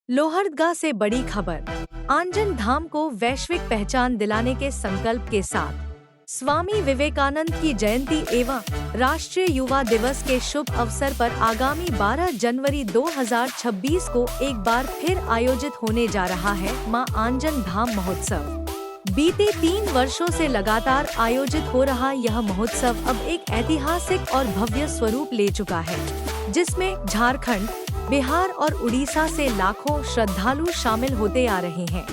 लोहरदगा से बड़ी खबर। आंजन धाम को वैश्विक पहचान दिलाने के संकल्प के साथ स्वामी विवेकानंद की जयंती एवं राष्ट्रीय युवा दिवस के शुभ अवसर पर आगामी 12 जनवरी 2026 को एक बार फिर आयोजित होने जा रहा है मां आंजन धाम महोत्सव। बीते 3 वर्षों से लगातार आयोजित हो रहा यह महोत्सव अब एक ऐतिहासिक और भव्य स्वरूप ले चुका है, जिसमें झारखंड, बिहार और उड़ीसा से लाखों श्रद्धालु शामिल होते आ रहे हैं।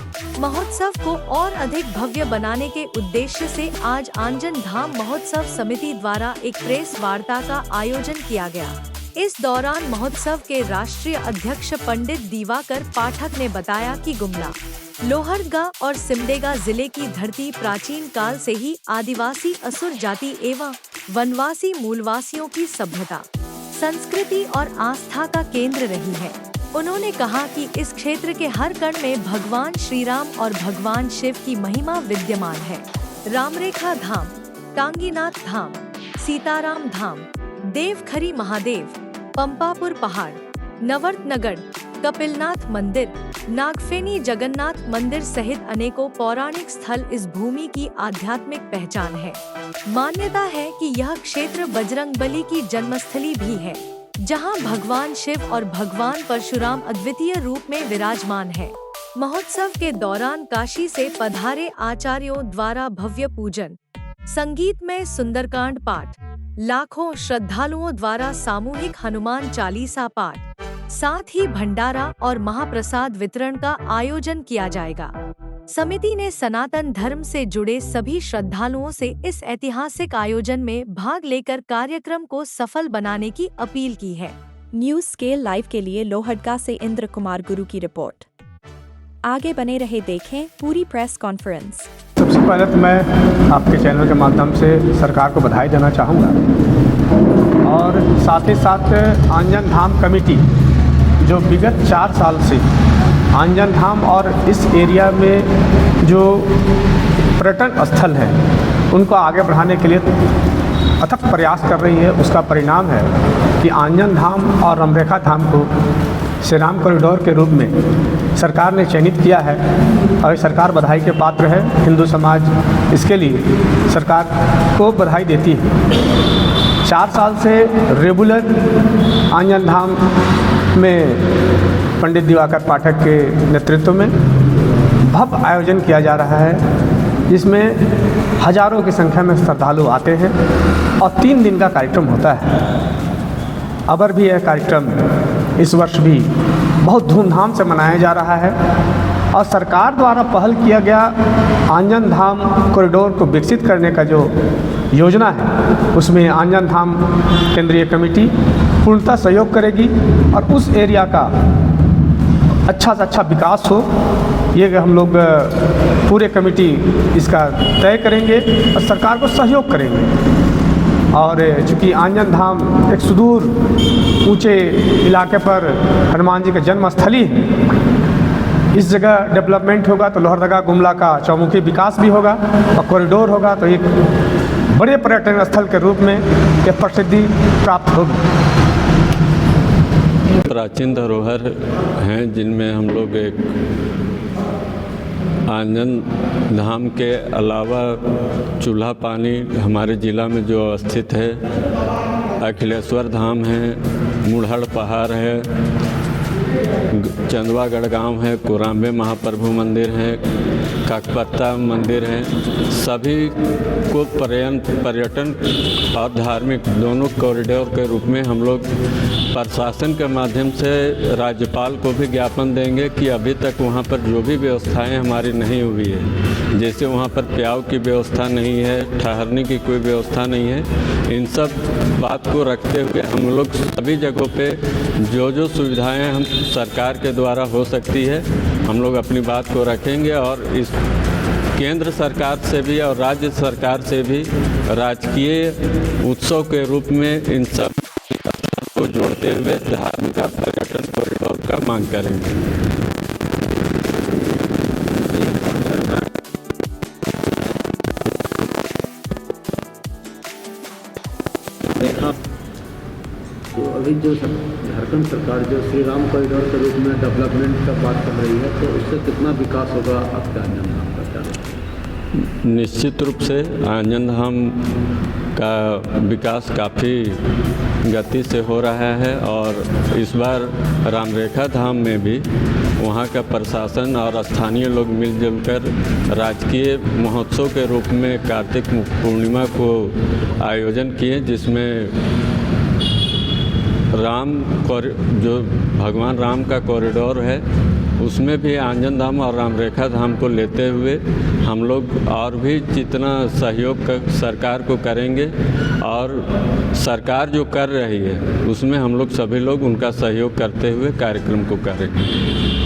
महोत्सव को और अधिक भव्य बनाने के उद्देश्य से आज आंजन धाम महोत्सव समिति द्वारा एक प्रेस वार्ता का आयोजन किया गया। इस दौरान महोत्सव के राष्ट्रीय अध्यक्ष पंडित दिवाकर पाठक ने बताया कि गुमला, लोहरदगा और सिमडेगा जिले की धरती प्राचीन काल से ही आदिवासी असुर जाति एवं वनवासी मूलवासियों की सभ्यता, संस्कृति और आस्था का केंद्र रही है। उन्होंने कहा कि इस क्षेत्र के हर कण में भगवान श्री राम और भगवान शिव की महिमा विद्यमान है। रामरेखा धाम, टांगीनाथ धाम, सीताराम धाम, देवखरी महादेव, पंपापुर पहाड़, नवर्तनगढ़, कपिलनाथ मंदिर, नागफेनी जगन्नाथ मंदिर सहित अनेकों पौराणिक स्थल इस भूमि की आध्यात्मिक पहचान है। मान्यता है कि यह क्षेत्र बजरंगबली की जन्मस्थली भी है, जहां भगवान शिव और भगवान परशुराम अद्वितीय रूप में विराजमान है। महोत्सव के दौरान काशी से पधारे आचार्यों द्वारा भव्य पूजन, संगीतमय सुंदरकांड पाठ, लाखों श्रद्धालुओं द्वारा सामूहिक हनुमान चालीसा पाठ, साथ ही भंडारा और महाप्रसाद वितरण का आयोजन किया जाएगा। समिति ने सनातन धर्म से जुड़े सभी श्रद्धालुओं से इस ऐतिहासिक आयोजन में भाग लेकर कार्यक्रम को सफल बनाने की अपील की है। न्यूज स्केल लाइव के लिए लोहरदगा से इंद्र कुमार गुरु की रिपोर्ट। आगे बने रहे, देखें पूरी प्रेस कॉन्फ्रेंस। सबसे पहले तो मैं आपके चैनल के माध्यम से सरकार को बधाई देना चाहूँगा और साथ ही साथ आंजन धाम कमेटी जो विगत 4 साल से आंजन धाम और इस एरिया में जो पर्यटन स्थल हैं उनको आगे बढ़ाने के लिए अथक प्रयास कर रही है। उसका परिणाम है कि आंजन धाम और रामरेखा धाम को श्री राम कॉरिडोर के रूप में सरकार ने चयनित किया है और सरकार बधाई के पात्र है। हिंदू समाज इसके लिए सरकार को बधाई देती है। 4 साल से रेगुलर आंजन धाम में पंडित दिवाकर पाठक के नेतृत्व में भव्य आयोजन किया जा रहा है, जिसमें हजारों की संख्या में श्रद्धालु आते हैं और 3 दिन का कार्यक्रम होता है। अबर भी यह कार्यक्रम इस वर्ष भी बहुत धूमधाम से मनाया जा रहा है और सरकार द्वारा पहल किया गया आंजन धाम कॉरिडोर को विकसित करने का जो योजना है उसमें आंजन धाम केंद्रीय कमेटी पूर्णतः सहयोग करेगी और उस एरिया का अच्छा से अच्छा विकास हो, ये हम लोग पूरे कमेटी इसका तय करेंगे और सरकार को सहयोग करेंगे। और चूँकि आंजन धाम एक सुदूर ऊंचे इलाके पर हनुमान जी का जन्मस्थली है, इस जगह डेवलपमेंट होगा तो लोहरदगा गुमला का चौमुखी विकास भी होगा और कॉरिडोर होगा तो एक बड़े पर्यटन स्थल के रूप में यह प्रसिद्धि प्राप्त होगी। प्राचीन धरोहर हैं जिनमें हम लोग एक आंजन धाम के अलावा चूल्हा पानी हमारे ज़िला में जो स्थित है, अखिलेश्वर धाम है, मुढ़ड़ पहाड़ है, चंदवागढ़ गांव है, कुराम्बे महाप्रभु मंदिर है, काकपत्ता मंदिर है, सभी को पर्यटन और धार्मिक दोनों कॉरिडोर के रूप में हम लोग प्रशासन के माध्यम से राज्यपाल को भी ज्ञापन देंगे कि अभी तक वहाँ पर जो भी व्यवस्थाएं हमारी नहीं हुई है, जैसे वहाँ पर प्याऊ की व्यवस्था नहीं है, ठहरने की कोई व्यवस्था नहीं है, इन सब बात को रखते हुए हम लोग सभी जगहों पे जो सुविधाएं हम सरकार के द्वारा हो सकती है हम लोग अपनी बात को रखेंगे और इस केंद्र सरकार से भी और राज्य सरकार से भी राजकीय उत्सव के रूप में इन सब को जोड़ते हुए धार्मिक पर्यटन कॉरिडोर का मांग करेंगे। तो अभी जो झारखंड झारखंड सरकार जो श्री राम कॉरिडोर के रूप में डेवलपमेंट का बात कर रही है, तो उससे कितना विकास होगा आपके आंजन धाम का, क्या? निश्चित रूप से आंजन धाम का विकास काफ़ी गति से हो रहा है और इस बार रामरेखा धाम में भी वहाँ का प्रशासन और स्थानीय लोग मिलजुल कर राजकीय महोत्सव के रूप में कार्तिक पूर्णिमा को आयोजन किए, जिसमें जो भगवान राम का कॉरिडोर है उसमें भी आंजन धाम और रामरेखा धाम को लेते हुए हम लोग और भी जितना सहयोग सरकार को करेंगे और सरकार जो कर रही है उसमें हम लोग सभी लोग उनका सहयोग करते हुए कार्यक्रम को करेंगे।